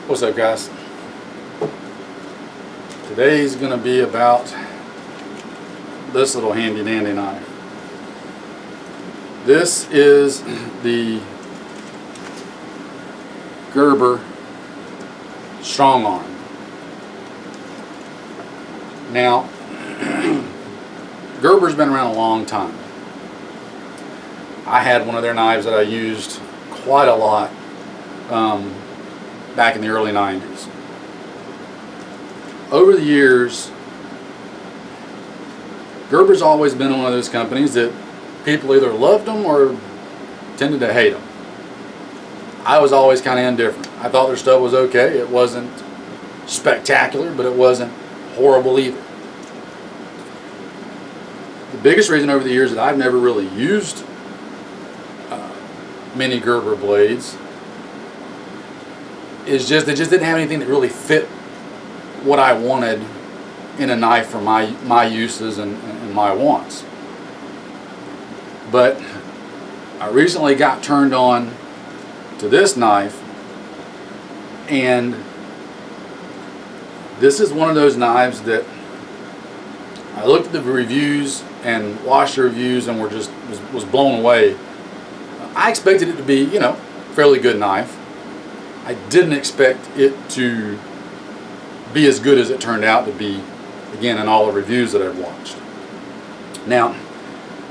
What's up, guys? Today's gonna be about this little handy dandy knife. This is the Gerber Strongarm. Now, Gerber's been around a long time. I had one of their knives that I used quite a lot back in the early 90s. Over the years, Gerber's always been one of those companies that people either loved them or tended to hate them. I was always kind of indifferent. I thought their stuff was okay. It wasn't spectacular, but it wasn't horrible either. The biggest reason over the years that I've never really used many Gerber blades is just they just didn't have anything that really fit what I wanted in a knife for my uses and my wants. But I recently got turned on to this knife, and this is one of those knives that I looked at the reviews and watched the reviews and was blown away. I expected it to be, fairly good knife. I didn't expect it to be as good as it turned out to be, again, in all the reviews that I've watched. Now,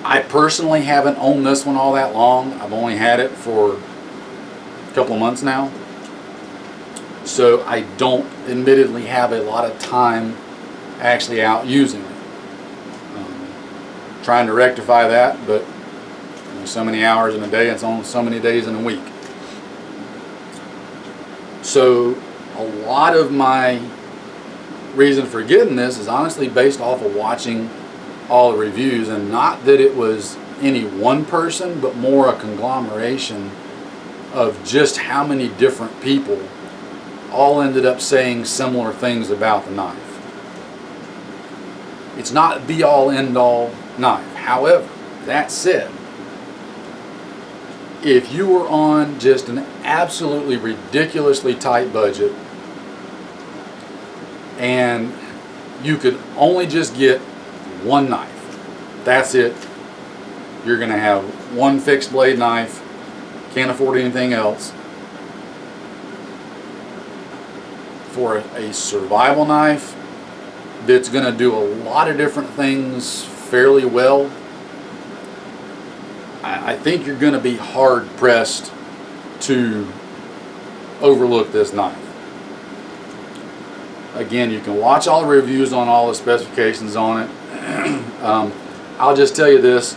I personally haven't owned this one all that long. I've only had it for a couple of months now. So I don't admittedly have a lot of time actually out using it. Trying to rectify that, but so many hours in a day, it's on so many days in a week. So a lot of my reason for getting this is honestly based off of watching all the reviews, and not that it was any one person, but more a conglomeration of just how many different people all ended up saying similar things about the knife. It's not a be-all end-all knife. However, that said, if you were on just an absolutely ridiculously tight budget and you could only just get one knife, that's it. You're going to have one fixed blade knife, can't afford anything else. For a survival knife that's going to do a lot of different things fairly well, I think you're going to be hard pressed to overlook this knife. Again, you can watch all the reviews on all the specifications on it. I'll just tell you this,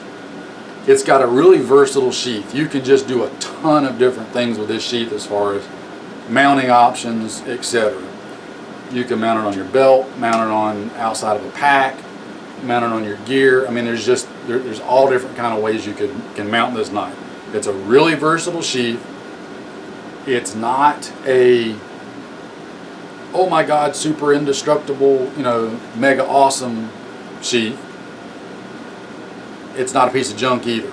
it's got a really versatile sheath. You can just do a ton of different things with this sheath as far as mounting options, etc. You can mount it on your belt, mount it on outside of a pack, mount it on your gear. I mean, there's all different kind of ways you can mount this knife. It's a really versatile sheath. It's not a, oh my God, super indestructible, mega awesome sheath. It's not a piece of junk either.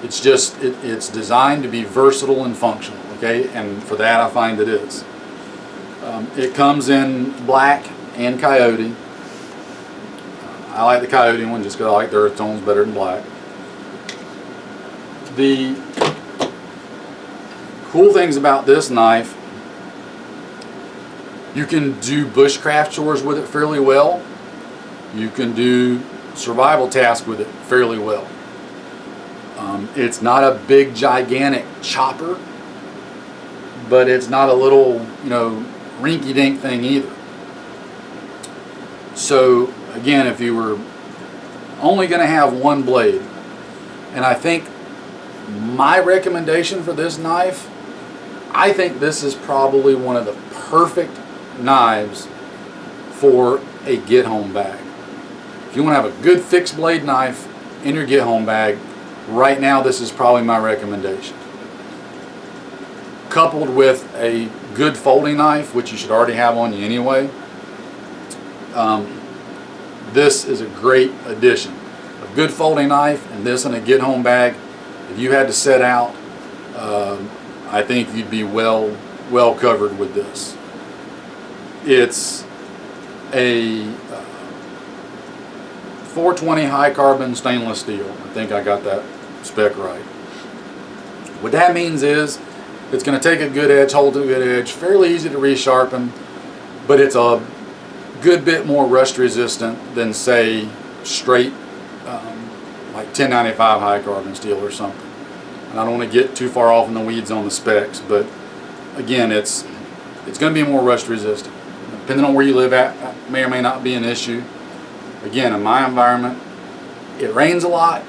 It's just, it's designed to be versatile and functional, okay? And for that, I find it is. It comes in black and coyote. I like the coyote one just because I like the earth tones better than black. The cool things about this knife, you can do bushcraft chores with it fairly well. You can do survival tasks with it fairly well. It's not a big gigantic chopper, but it's not a little rinky-dink thing either. So again, if you were only going to have one blade, and I think my recommendation for this knife, I think this is probably one of the perfect knives for a get-home bag. If you want to have a good fixed blade knife in your get-home bag, right now this is probably my recommendation. Coupled with a good folding knife, which you should already have on you anyway, this is a great addition. A good folding knife and this in a get-home bag, if you had to set out, I think you'd be well covered with this. It's a 420 high carbon stainless steel. I think I got that spec right. What that means is it's going to take a good edge, hold a good edge, fairly easy to resharpen, but it's a good bit more rust resistant than, say, straight like 1095 high carbon steel or something. And I don't want to get too far off in the weeds on the specs, but again, it's going to be more rust resistant. Depending on where you live at, that may or may not be an issue. Again, in my environment, it rains a lot.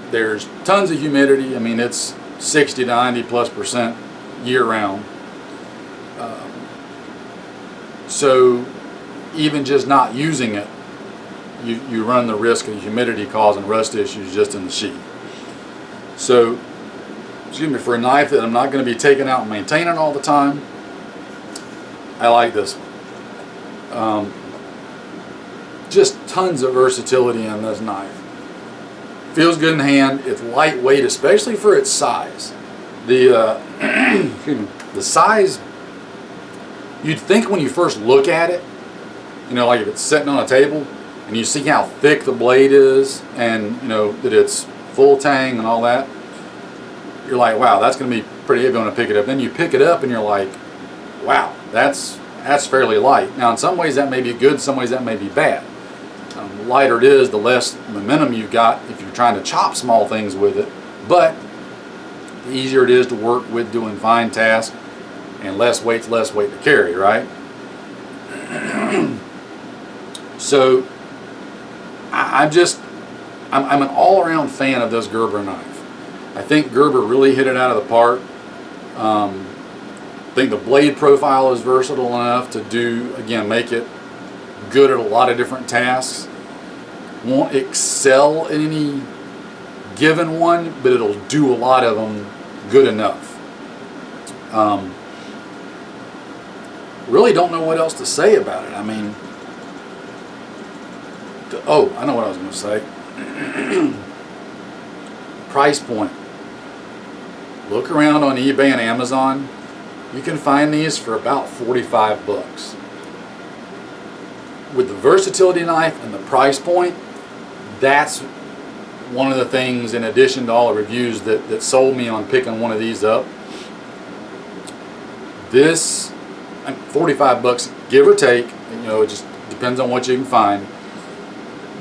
There's tons of humidity. I mean, it's 60 to 90+% year round. So even just not using it, you run the risk of humidity causing rust issues just in the sheath. So, excuse me, for a knife that I'm not going to be taking out and maintaining all the time, I like this one. Just tons of versatility in this knife. Feels good in hand. It's lightweight, especially for its size. The the size, you'd think when you first look at it, you know, like if it's sitting on a table and you see how thick the blade is, and you know that it's full tang and all that, you're like, wow, that's going to be pretty heavy when I pick it up. Then you pick it up and you're like, wow, that's fairly light. Now in some ways that may be good, in some ways that may be bad. The lighter it is, the less momentum you've got if you're trying to chop small things with it, but the easier it is to work with doing fine tasks, and less weight's less weight to carry, right? So I'm an all-around fan of this Gerber knife. I think Gerber really hit it out of the park. I think the blade profile is versatile enough to do, again, make it good at a lot of different tasks. Won't excel in any given one, but it'll do a lot of them good enough. Really don't know what else to say about it. I mean, oh, I know what I was going to say. Price point. Look around on eBay and Amazon. You can find these for about 45 bucks. With the versatility knife and the price point, that's one of the things, in addition to all the reviews, that sold me on picking one of these up. This, 45 bucks, give or take, you know, it just depends on what you can find.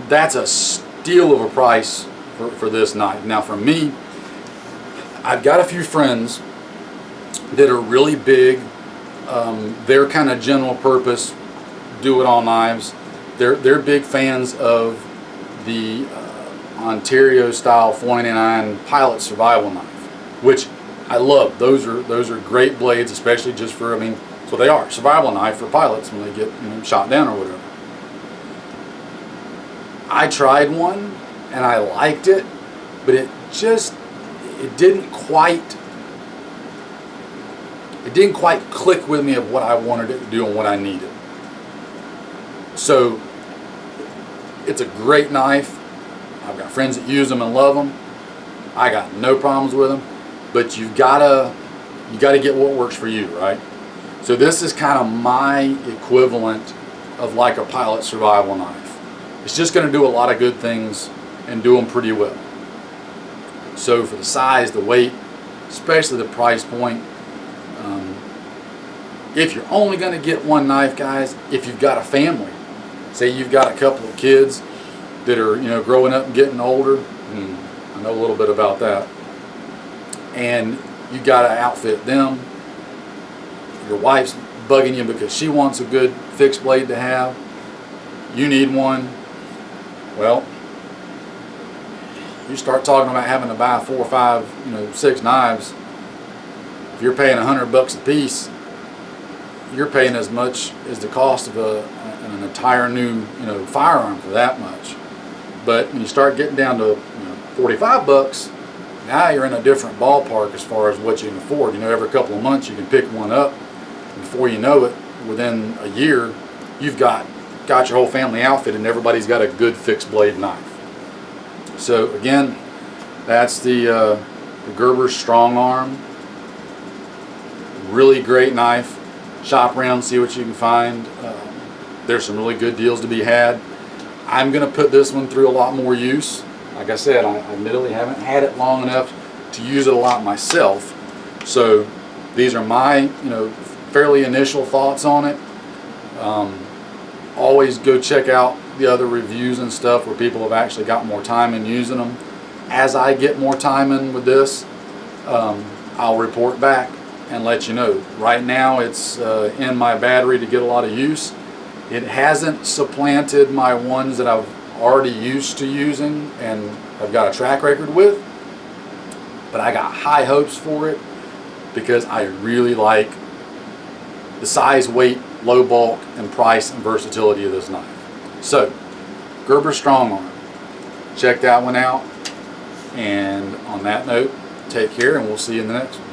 That's a steal of a price for this knife. Now for me, I've got a few friends that are really big. They're kind of general purpose, do-it-all knives. They're big fans of the Ontario style 499 Pilot survival knife, which I love. Those are great blades, especially just for, I mean, so they are survival knife for pilots when they get, you know, shot down or whatever. I tried one and I liked it, but it didn't quite click with me of what I wanted it to do and what I needed. So it's a great knife. I've got friends that use them and love them. I got no problems with them, but you gotta get what works for you, right? So this is kind of my equivalent of like a Pilot survival knife. It's just going to do a lot of good things and do them pretty well. So for the size, the weight, especially the price point, if you're only going to get one knife, guys, if you've got a family, say you've got a couple of kids that are, you know, growing up and getting older, I know a little bit about that, and you got to outfit them. Your wife's bugging you because she wants a good fixed blade to have. You need one. Well, you start talking about having to buy 4 or 5, you know, 6 knives. If you're paying $100 a piece, you're paying as much as the cost of an entire new, you know, firearm for that much. But when you start getting down to, you know, 45 bucks, now you're in a different ballpark as far as what you can afford. You know, every couple of months you can pick one up. Before you know it, within a year, you've got your whole family outfit and everybody's got a good fixed blade knife. So again, that's the Gerber Strongarm. Really great knife. shop around, see what you can find. There's some really good deals to be had. I'm going to put this one through a lot more use. Like I said, I admittedly haven't had it long enough to use it a lot myself. So these are my, fairly initial thoughts on it. Always go check out the other reviews and stuff where people have actually got more time in using them. As I get more time in with this, I'll report back and let you know. Right now it's in my battery to get a lot of use. It hasn't supplanted my ones that I've already used to using and I've got a track record with, but I got high hopes for it because I really like the size, weight, low bulk, and price and versatility of this knife. So, Gerber Strongarm. Check that one out. And on that note, take care and we'll see you in the next one.